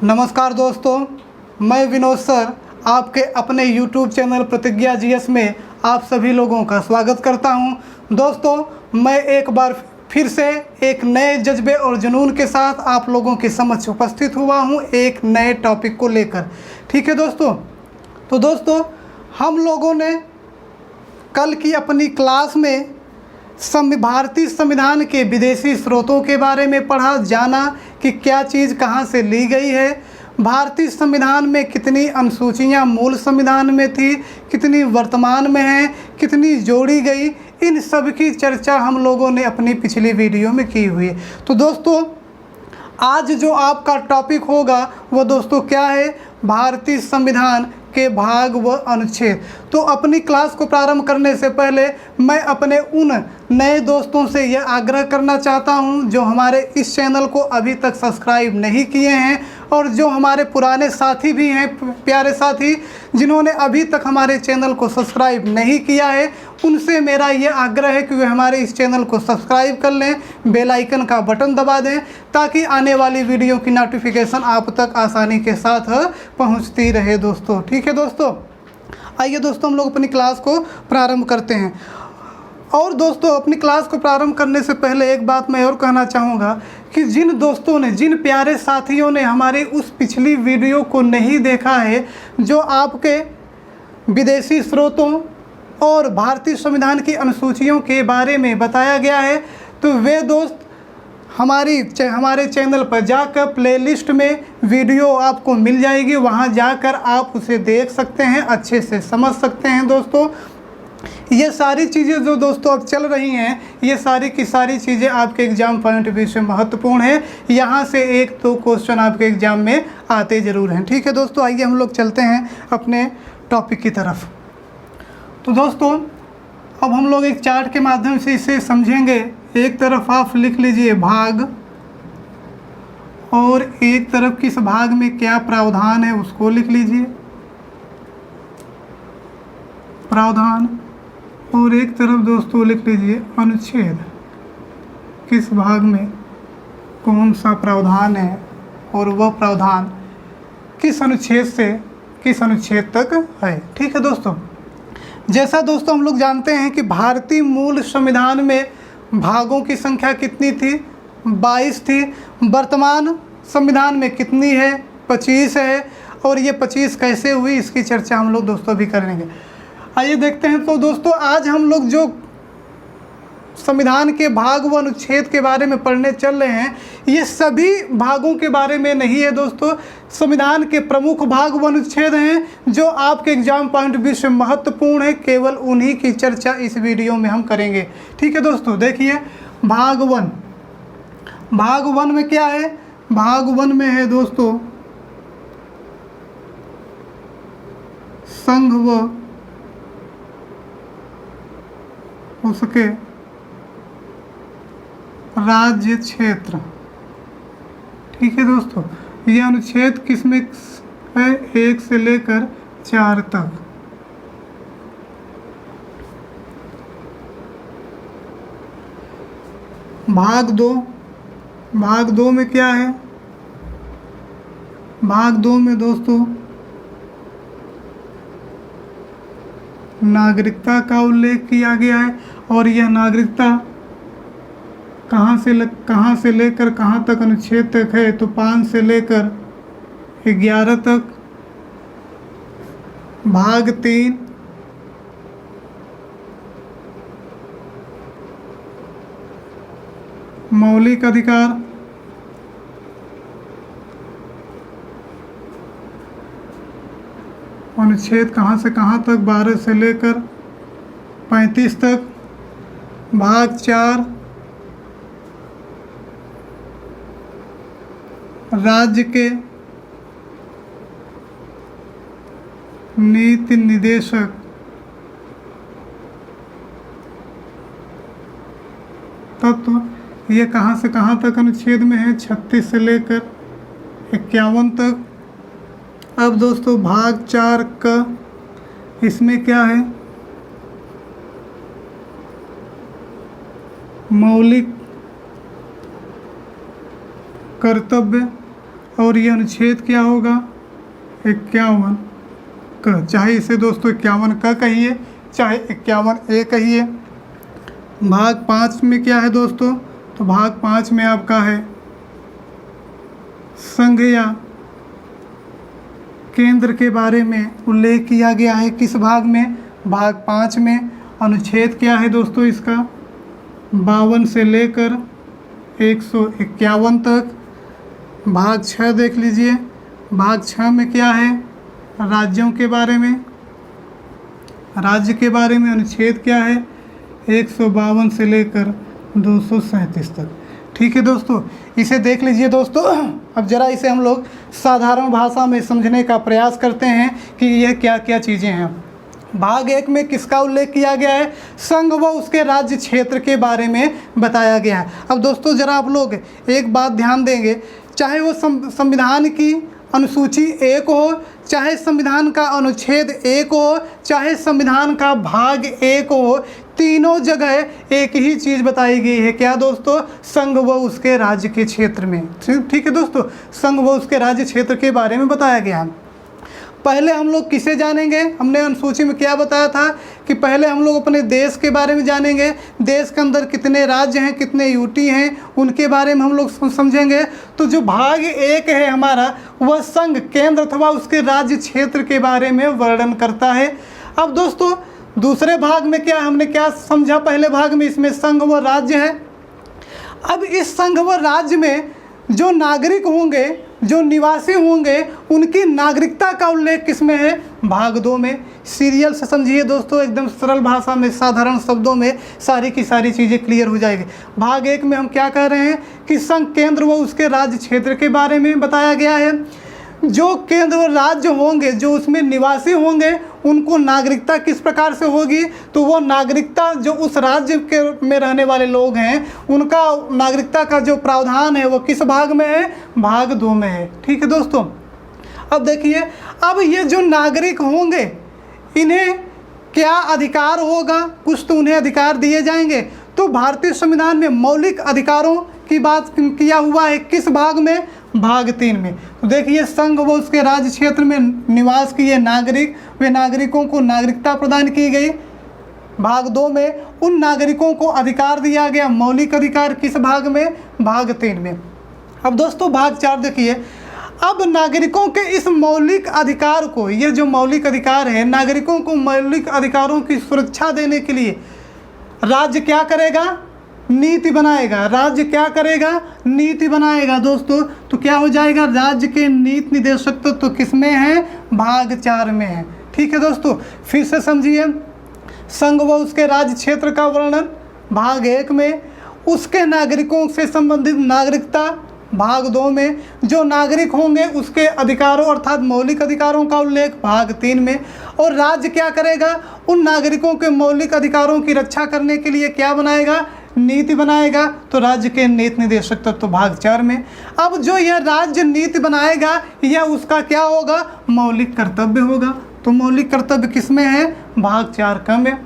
नमस्कार दोस्तों, मैं विनोद सर आपके अपने YouTube चैनल प्रतिज्ञा जीएस में आप सभी लोगों का स्वागत करता हूं। दोस्तों, मैं एक बार फिर से एक नए जज्बे और जुनून के साथ आप लोगों के समक्ष उपस्थित हुआ हूं एक नए टॉपिक को लेकर। ठीक है दोस्तों, तो दोस्तों हम लोगों ने कल की अपनी क्लास में भारतीय संविधान के विदेशी स्रोतों के बारे में पढ़ा, जाना कि क्या चीज़ कहाँ से ली गई है, भारतीय संविधान में कितनी अनुसूचियाँ मूल संविधान में थी, कितनी वर्तमान में हैं, कितनी जोड़ी गई, इन सब की चर्चा हम लोगों ने अपनी पिछली वीडियो में की हुई है। तो दोस्तों आज जो आपका टॉपिक होगा वो दोस्तों क्या है, भारतीय संविधान के भाग व अनुच्छेद। तो अपनी क्लास को प्रारंभ करने से पहले मैं अपने उन नए दोस्तों से यह आग्रह करना चाहता हूं जो हमारे इस चैनल को अभी तक सब्सक्राइब नहीं किए हैं और जो हमारे पुराने साथी भी हैं, प्यारे साथी जिन्होंने अभी तक हमारे चैनल को सब्सक्राइब नहीं किया है, उनसे मेरा ये आग्रह है कि वे हमारे इस चैनल को सब्सक्राइब कर लें, बेल आइकन का बटन दबा दें ताकि आने वाली वीडियो की नोटिफिकेशन आप तक आसानी के साथ पहुंचती रहे दोस्तों। ठीक है दोस्तों, आइए दोस्तों हम लोग अपनी क्लास को प्रारंभ करते हैं। और दोस्तों अपनी क्लास को प्रारंभ करने से पहले एक बात मैं और कहना चाहूँगा कि जिन दोस्तों ने, जिन प्यारे साथियों ने हमारी उस पिछली वीडियो को नहीं देखा है जो आपके विदेशी स्रोतों और भारतीय संविधान की अनुसूचियों के बारे में बताया गया है, तो वे दोस्त हमारे चैनल पर जाकर प्लेलिस्ट में वीडियो आपको मिल जाएगी, वहां जाकर आप उसे देख सकते हैं, अच्छे से समझ सकते हैं। दोस्तों ये सारी चीज़ें जो दोस्तों अब चल रही हैं, ये सारी की सारी चीज़ें आपके एग्ज़ाम पॉइंट ऑफ व्यू से महत्वपूर्ण है। यहाँ से एक तो क्वेश्चन आपके एग्ज़ाम में आते ज़रूर हैं। ठीक है दोस्तों, आइए हम लोग चलते हैं अपने टॉपिक की तरफ। तो दोस्तों अब हम लोग एक चार्ट के माध्यम से इसे समझेंगे। एक तरफ आप लिख लीजिए भाग और एक तरफ किस भाग में क्या प्रावधान है उसको लिख लीजिए, प्रावधान, और एक तरफ दोस्तों लिख लीजिए अनुच्छेद, किस भाग में कौन सा प्रावधान है और वह प्रावधान किस अनुच्छेद से किस अनुच्छेद तक है। ठीक है दोस्तों, जैसा दोस्तों हम लोग जानते हैं कि भारतीय मूल संविधान में भागों की संख्या कितनी थी, 22 थी। वर्तमान संविधान में कितनी है, 25 है। और ये 25 कैसे हुई इसकी चर्चा हम लोग दोस्तों भी करेंगे। आइए देखते हैं। तो दोस्तों आज हम लोग जो संविधान के भाग व अनुच्छेद के बारे में पढ़ने चल रहे हैं, ये सभी भागों के बारे में नहीं है दोस्तों। संविधान के प्रमुख भाग व अनुच्छेद हैं जो आपके एग्जाम पॉइंट ऑफ व्यू से महत्वपूर्ण है, केवल उन्हीं की चर्चा इस वीडियो में हम करेंगे। ठीक है दोस्तों, देखिए भाग वन। भाग वन में क्या है, भाग वन में है दोस्तों संघ व उसके राज्य क्षेत्र। ठीक है दोस्तों, ये अनुच्छेद किसमें है, 1 से लेकर 4 तक। भाग दो, भाग दो में क्या है, भाग दो में दोस्तों नागरिकता का उल्लेख किया गया है और यह नागरिकता कहाँ से लेकर कहाँ तक अनुच्छेद तक है, तो 5 से लेकर 11 तक। भाग 3 मौलिक अधिकार, अनुच्छेद कहाँ से कहाँ तक, 12 से लेकर 35 तक। भाग 4 राज्य के नीति निदेशक तत्व, ये कहाँ से कहाँ तक अनुच्छेद में है, 36 से लेकर 51 तक। अब दोस्तों भाग 4 का इसमें क्या है, मौलिक कर्तव्य और ये अनुच्छेद क्या होगा 51 क, चाहे इसे दोस्तों 51 क कहिए चाहे 51 ए कहिए। भाग 5 में क्या है दोस्तों, तो भाग 5 में आपका है संघ या केंद्र के बारे में उल्लेख किया गया है। किस भाग में, भाग 5 में। अनुच्छेद क्या है दोस्तों इसका 52 से लेकर 151 तक। भाग 6 देख लीजिए, भाग 6 में क्या है, राज्यों के बारे में, राज्य के बारे में। अनुच्छेद क्या है 152 से लेकर 237 तक। ठीक है दोस्तों, इसे देख लीजिए दोस्तों। अब ज़रा इसे हम लोग साधारण भाषा में समझने का प्रयास करते हैं कि यह क्या क्या चीज़ें हैं। भाग 1 में किसका उल्लेख किया गया है, संघ व उसके राज्य क्षेत्र के बारे में बताया गया है। अब दोस्तों ज़रा आप लोग एक बात ध्यान देंगे, चाहे वो संविधान की अनुसूची 1 हो, चाहे संविधान का अनुच्छेद 1 हो, चाहे संविधान का भाग 1 हो, तीनों जगह एक ही चीज़ बताई गई है। क्या दोस्तों, संघ व उसके राज्य के क्षेत्र में। ठीक है दोस्तों, संघ व उसके राज्य क्षेत्र के बारे में बताया गया है। पहले हम लोग किसे जानेंगे, हमने अनुसूची में क्या बताया था कि पहले हम लोग अपने देश के बारे में जानेंगे। देश के अंदर कितने राज्य हैं, कितने यूटी हैं, उनके बारे में हम लोग समझेंगे। तो जो भाग 1 है हमारा, वह संघ, केंद्र अथवा उसके राज्य क्षेत्र के बारे में वर्णन करता है। अब दोस्तों दूसरे भाग में क्या, हमने क्या समझा, पहले भाग में इसमें संघ व राज्य है। अब इस संघ व राज्य में जो नागरिक होंगे, जो निवासी होंगे, उनकी नागरिकता का उल्लेख किसमें है, भाग 2 में। सीरियल से समझिए दोस्तों, एकदम सरल भाषा में, साधारण शब्दों में सारी की सारी चीज़ें क्लियर हो जाएगी। भाग 1 में हम क्या कह रहे हैं कि संघ, केंद्र व उसके राज्य क्षेत्र के बारे में बताया गया है। जो केंद्र व राज्य होंगे, जो उसमें निवासी होंगे, उनको नागरिकता किस प्रकार से होगी, तो वो नागरिकता जो उस राज्य के में रहने वाले लोग हैं, उनका नागरिकता का जो प्रावधान है वो किस भाग में है, भाग 2 में है। ठीक है दोस्तों, अब देखिए, अब ये जो नागरिक होंगे इन्हें क्या अधिकार होगा, कुछ तो उन्हें अधिकार दिए जाएंगे। तो भारतीय संविधान में मौलिक अधिकारों की बात किया हुआ है, किस भाग में, भाग 3 में। तो देखिए, संघ व उसके राज्य क्षेत्र में निवास किए नागरिक, वे नागरिकों को नागरिकता प्रदान की गई। भाग 2 में उन नागरिकों को अधिकार दिया गया, मौलिक अधिकार, किस भाग में, भाग 3 में। अब दोस्तों भाग 4 देखिए, अब नागरिकों के इस मौलिक अधिकार को, ये जो मौलिक अधिकार है, नागरिकों को मौलिक अधिकारों की सुरक्षा देने के लिए राज्य क्या करेगा, नीति बनाएगा। राज्य क्या करेगा, नीति बनाएगा दोस्तों। तो क्या हो जाएगा, राज्य के नीति निर्देशक तो किस में है, भाग 4 में है। ठीक है दोस्तों, फिर से समझिए, संघ व उसके राज्य क्षेत्र का वर्णन भाग 1 में, उसके नागरिकों से संबंधित नागरिकता भाग 2 में, जो नागरिक होंगे उसके अधिकारों अर्थात मौलिक अधिकारों का उल्लेख भाग 3 में, और राज्य क्या करेगा, उन नागरिकों के मौलिक अधिकारों की रक्षा करने के लिए क्या बनाएगा, नीति बनाएगा। तो राज्य के नीति निर्देशक तत्व तो भाग 4 में। अब जो यह राज्य नीति बनाएगा, यह उसका क्या होगा, मौलिक कर्तव्य होगा। तो मौलिक कर्तव्य किस में है, भाग 4 का में।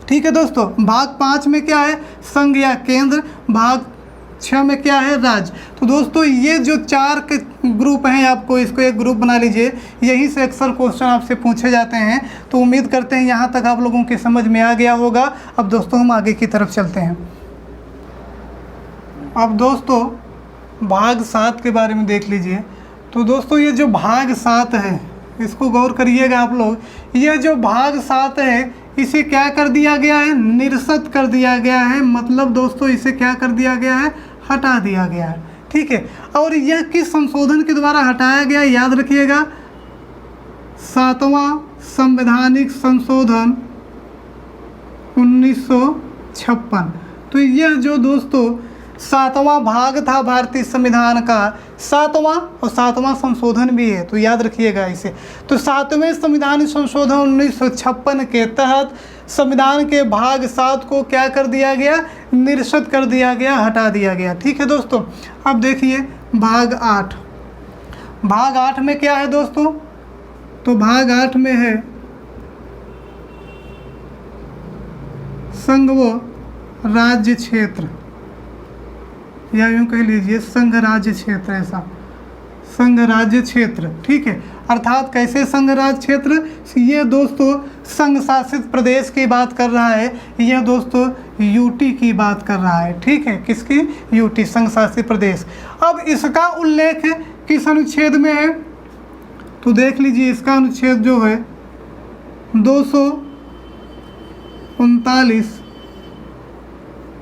ठीक है दोस्तों, भाग 5 में क्या है, संघ या केंद्र, भाग 6 में क्या है, राज्य। तो दोस्तों ये जो 4 के ग्रुप हैं, आपको इसको एक ग्रुप बना लीजिए, यहीं से अक्सर क्वेश्चन आपसे पूछे जाते हैं। तो उम्मीद करते हैं यहाँ तक आप लोगों के समझ में आ गया होगा। अब दोस्तों हम आगे की तरफ चलते हैं। अब दोस्तों भाग 7 के बारे में देख लीजिए। तो दोस्तों ये जो भाग 7 है, इसको गौर करिएगा आप लोग। यह जो भाग 7 है, इसे क्या कर दिया गया है, निरस्त कर दिया गया है। मतलब दोस्तों इसे क्या कर दिया गया है, हटा दिया गया है। ठीक है, और यह किस संशोधन के द्वारा हटाया गया, याद रखिएगा, 7वां संवैधानिक संशोधन 1956। तो यह जो दोस्तों 7वां भाग था भारतीय संविधान का, 7वां और 7वां संशोधन भी है, तो याद रखिएगा इसे। तो 7वें संविधान संशोधन 1956 के तहत संविधान के भाग 7 को क्या कर दिया गया, निरस्त कर दिया गया, हटा दिया गया। ठीक है दोस्तों, अब देखिए भाग 8। भाग 8 में क्या है दोस्तों, तो भाग 8 में है संघ व राज्य क्षेत्र, या यूँ कह लीजिए संघ राज्य क्षेत्र, ऐसा संघ राज्य क्षेत्र, ठीक है। अर्थात कैसे संघ राज्य क्षेत्र, ये दोस्तों संघ शासित प्रदेश की बात कर रहा है, यह दोस्तों यूटी की बात कर रहा है, ठीक है। किसकी? यूटी, संघ शासित प्रदेश। अब इसका उल्लेख किस अनुच्छेद में है, तो देख लीजिए इसका अनुच्छेद जो है 239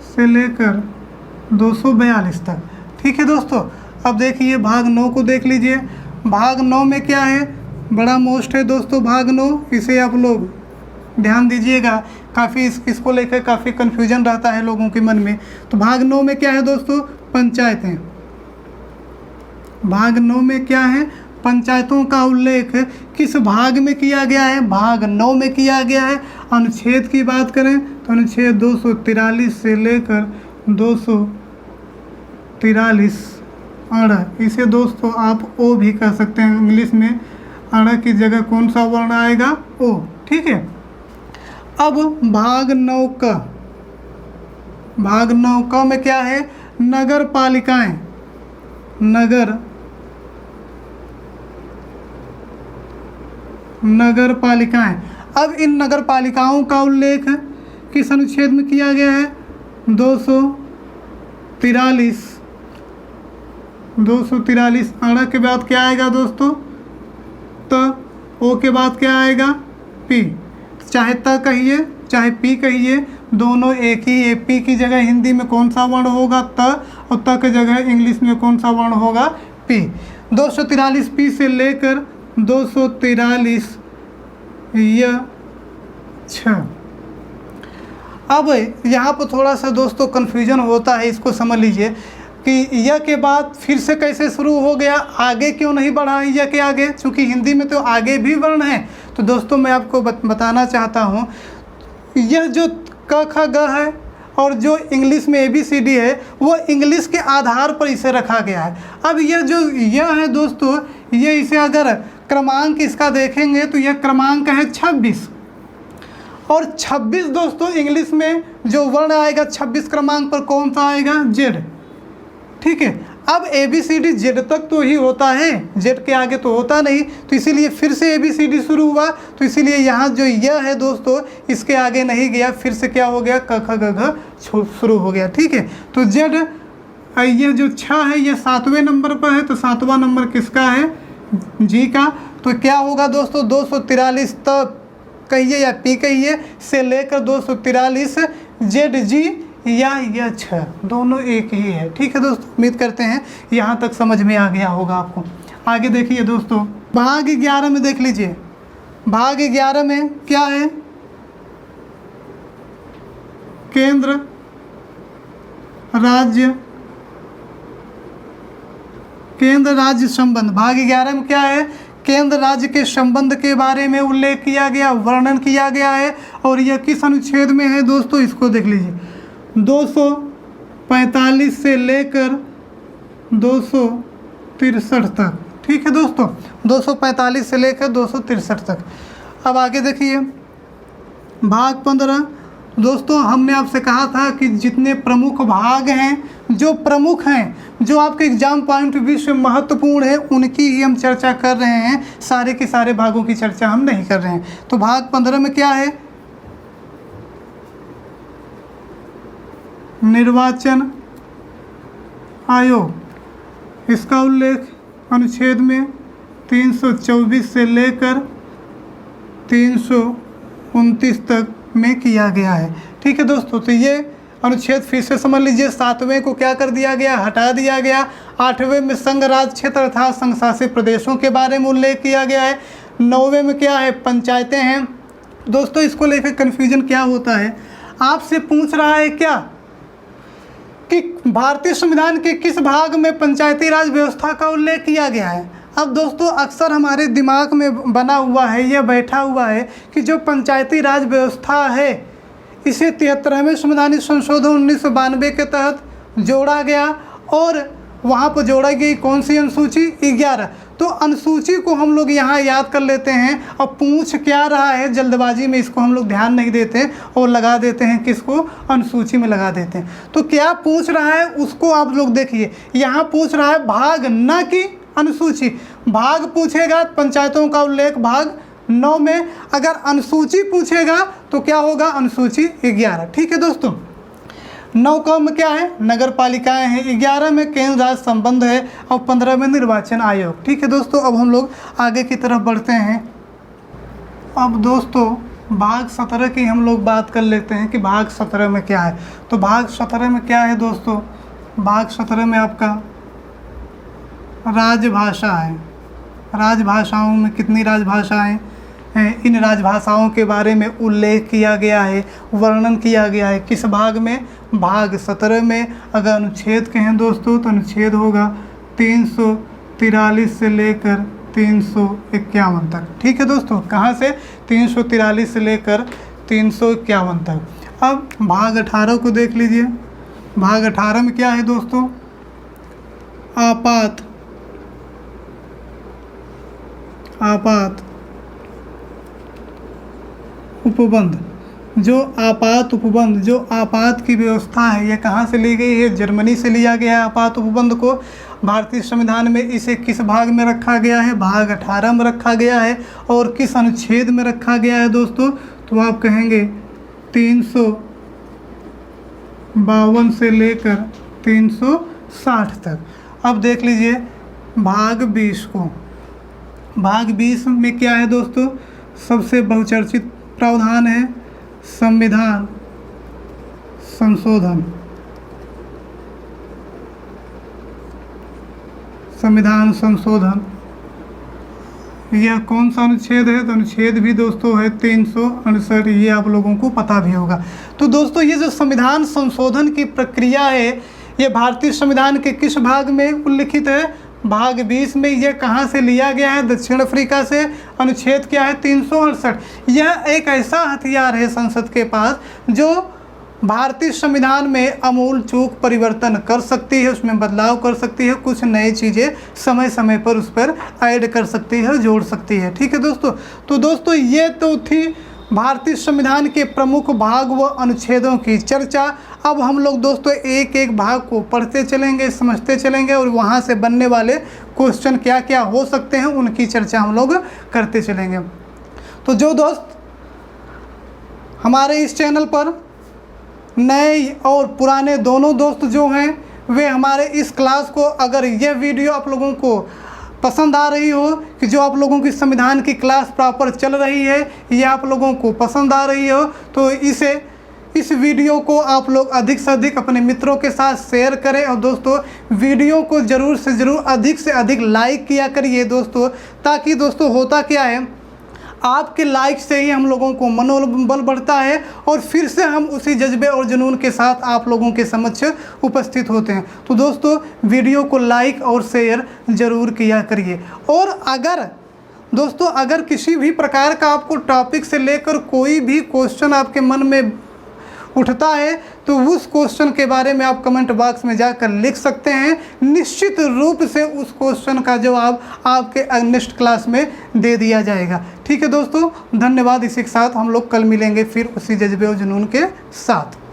से लेकर 242 तक, ठीक है दोस्तों। अब देखिए भाग 9 को देख लीजिए। भाग 9 में क्या है, बड़ा मोस्ट है दोस्तों भाग 9, इसे आप लोग ध्यान दीजिएगा। काफ़ी इसको लेकर काफ़ी कन्फ्यूजन रहता है लोगों के मन में। तो भाग 9 में क्या है दोस्तों, पंचायतें। भाग 9 में क्या है, पंचायतों का उल्लेख किस भाग में किया गया है, भाग 9 में किया गया है। अनुच्छेद की बात करें तो अनुच्छेद 243 से लेकर 243 अड़, इसे दोस्तों आप ओ भी कह सकते हैं। इंग्लिश में अड़ की जगह कौन सा वर्ण आएगा, ओ, ठीक है। अब भाग 9 का, भाग 9 का में क्या है, नगर पालिकाएं। नगर पालिकाएं। अब इन नगर पालिकाओं का उल्लेख किस अनुच्छेद में किया गया है, 243 अड़ के बाद क्या आएगा दोस्तों, त, ओ के बाद क्या आएगा, पी। चाहे त कहिए चाहे पी कहिए, दोनों एक ही है। पी की जगह हिंदी में कौन सा वर्ण होगा, त, और त की जगह इंग्लिश में कौन सा वर्ण होगा, पी। 243 पी से लेकर 243 य छ। अब यहाँ पर थोड़ा सा दोस्तों कन्फ्यूजन होता है, इसको समझ लीजिए कि यह के बाद फिर से कैसे शुरू हो गया, आगे क्यों नहीं बढ़ा यह के आगे, क्योंकि हिंदी में तो आगे भी वर्ण है। तो दोस्तों मैं आपको बताना चाहता हूँ, यह जो क ख ग है और जो इंग्लिश में ABCD है, वो इंग्लिश के आधार पर इसे रखा गया है। अब यह जो यह है दोस्तों, ये इसे अगर क्रमांक इसका देखेंगे तो यह क्रमांक है 26, और 26 दोस्तों इंग्लिश में जो वर्ण आएगा 26 क्रमांक पर कौन सा आएगा, जेड, ठीक है। अब ABCD जेड तक तो ही होता है, जेड के आगे तो होता नहीं, तो इसीलिए फिर से ABCD शुरू हुआ। तो इसीलिए यहाँ जो यह है दोस्तों इसके आगे नहीं गया, फिर से क्या हो गया, क ख ग घ शुरू हो गया, ठीक है। तो जेड, ये जो 6 है ये 7वें नंबर पर है, तो 7वां नंबर किसका है, जी का। तो क्या होगा दोस्तों, 243 तक कहिए या पी कहिए से लेकर 243 जेड जी या यह 6, दोनों एक ही है, ठीक है दोस्तों। उम्मीद करते हैं यहाँ तक समझ में आ गया होगा आपको। आगे देखिए दोस्तों, भाग 11 में देख लीजिए। भाग 11 में क्या है, केंद्र राज्य संबंध। भाग 11 में क्या है, केंद्र राज्य के संबंध के बारे में उल्लेख किया गया, वर्णन किया गया है। और यह किस अनुच्छेद में है दोस्तों, इसको देख लीजिए, 245 से लेकर 263 तक, ठीक है दोस्तों। 245 से लेकर 263 तक। अब आगे देखिए भाग 15। दोस्तों हमने आपसे कहा था कि जितने प्रमुख भाग हैं, जो प्रमुख हैं, जो आपके एग्जाम पॉइंट ऑफ व्यू से महत्वपूर्ण है, उनकी ही हम चर्चा कर रहे हैं। सारे के सारे भागों की चर्चा हम नहीं कर रहे हैं। तो भाग 15 में क्या है, निर्वाचन आयोग। इसका उल्लेख अनुच्छेद में 324 से लेकर 329 तक में किया गया है, ठीक है दोस्तों। तो ये अनुच्छेद फिर से समझ लीजिए। 7वें को क्या कर दिया गया, हटा दिया गया। 8वें में संघ राज्य क्षेत्र अर्थात संघ शासित प्रदेशों के बारे में उल्लेख किया गया है। 9वें में क्या है, पंचायतें हैं। दोस्तों इसको लेकर कन्फ्यूजन क्या होता है, आपसे पूछ रहा है क्या कि भारतीय संविधान के किस भाग में पंचायती राज व्यवस्था का उल्लेख किया गया है। अब दोस्तों अक्सर हमारे दिमाग में बना हुआ है, यह बैठा हुआ है कि जो पंचायती राज व्यवस्था है इसे 73वें संवैधानिक संशोधन 1992 के तहत जोड़ा गया, और वहाँ पर जोड़ा गई कौन सी अनुसूची, 11। तो अनुसूची को हम लोग यहाँ याद कर लेते हैं। और पूछ क्या रहा है, जल्दबाजी में इसको हम लोग ध्यान नहीं देते और लगा देते हैं किसको, अनुसूची में लगा देते हैं। तो क्या पूछ रहा है उसको आप लोग देखिए। यहाँ पूछ रहा है भाग, न कि अनुसूची। भाग पूछेगा पंचायतों का उल्लेख भाग 9 में, अगर अनुसूची पूछेगा तो क्या होगा अनुसूची 11। ठीक है दोस्तों। 9 में क्या है नगर पालिकाएँ हैं, 11 में केंद्र राज्य संबंध है और 15 में निर्वाचन आयोग। ठीक है दोस्तों। अब हम लोग आगे की तरफ बढ़ते हैं। अब दोस्तों भाग 17 की हम लोग बात कर लेते हैं कि भाग 17 में क्या है। तो भाग 17 में क्या है दोस्तों, भाग 17 में आपका राजभाषा है। राजभाषाओं में कितनी राजभाषाएं हैं, इन राजभाषाओं के बारे में उल्लेख किया गया है, वर्णन किया गया है। किस भाग में, भाग 17 में। अगर अनुच्छेद कहें दोस्तों तो अनुच्छेद होगा 343 से लेकर 351 तक। ठीक है दोस्तों। कहाँ से, 343 से लेकर 351 तक। अब भाग 18 को देख लीजिए। भाग 18 में क्या है दोस्तों, आपात उपबंध। जो आपात उपबंध, जो आपात की व्यवस्था है, ये कहाँ से ली गई है, जर्मनी से लिया गया है। आपात उपबंध को भारतीय संविधान में इसे किस भाग में रखा गया है, भाग 18 में रखा गया है। और किस अनुच्छेद में रखा गया है दोस्तों, तो आप कहेंगे 352 से लेकर 360 तक। अब देख लीजिए भाग 20 को। भाग 20 में क्या है दोस्तों, सबसे बहुचर्चित प्रावधान है संविधान संशोधन। संविधान संशोधन यह कौन सा अनुच्छेद है, तो अनुच्छेद भी दोस्तों है 368। ये आप लोगों को पता भी होगा। तो दोस्तों ये जो संविधान संशोधन की प्रक्रिया है, ये भारतीय संविधान के किस भाग में उल्लिखित है, भाग 20 में। यह कहाँ से लिया गया है, दक्षिण अफ्रीका से। अनुच्छेद क्या है 368। यह एक ऐसा हथियार है संसद के पास जो भारतीय संविधान में आमूल चूक परिवर्तन कर सकती है, उसमें बदलाव कर सकती है, कुछ नई चीज़ें समय समय पर उस पर ऐड कर सकती है, जोड़ सकती है। ठीक है दोस्तों। तो दोस्तों ये तो थी भारतीय संविधान के प्रमुख भाग व अनुच्छेदों की चर्चा। अब हम लोग दोस्तों एक एक भाग को पढ़ते चलेंगे, समझते चलेंगे और वहाँ से बनने वाले क्वेश्चन क्या क्या हो सकते हैं उनकी चर्चा हम लोग करते चलेंगे। तो जो दोस्त हमारे इस चैनल पर नए और पुराने दोनों दोस्त जो हैं, वे हमारे इस क्लास को, अगर यह वीडियो आप लोगों को पसंद आ रही हो, कि जो आप लोगों की संविधान की क्लास प्रॉपर चल रही है, ये आप लोगों को पसंद आ रही हो, तो इस वीडियो को आप लोग अधिक से अधिक अपने मित्रों के साथ शेयर करें। और दोस्तों वीडियो को ज़रूर से ज़रूर अधिक से अधिक लाइक किया करिए दोस्तों, ताकि दोस्तों होता क्या है, आपके लाइक से ही हम लोगों को मनोबल बढ़ता है और फिर से हम उसी जज्बे और जुनून के साथ आप लोगों के समक्ष उपस्थित होते हैं। तो दोस्तों वीडियो को लाइक और शेयर ज़रूर किया करिए। और अगर किसी भी प्रकार का आपको टॉपिक से लेकर कोई भी क्वेश्चन आपके मन में उठता है, तो उस क्वेश्चन के बारे में आप कमेंट बॉक्स में जाकर लिख सकते हैं। निश्चित रूप से उस क्वेश्चन का जवाब आपके नेक्स्ट क्लास में दे दिया जाएगा। ठीक है दोस्तों, धन्यवाद। इसी के साथ हम लोग कल मिलेंगे फिर उसी जज्बे और जुनून के साथ।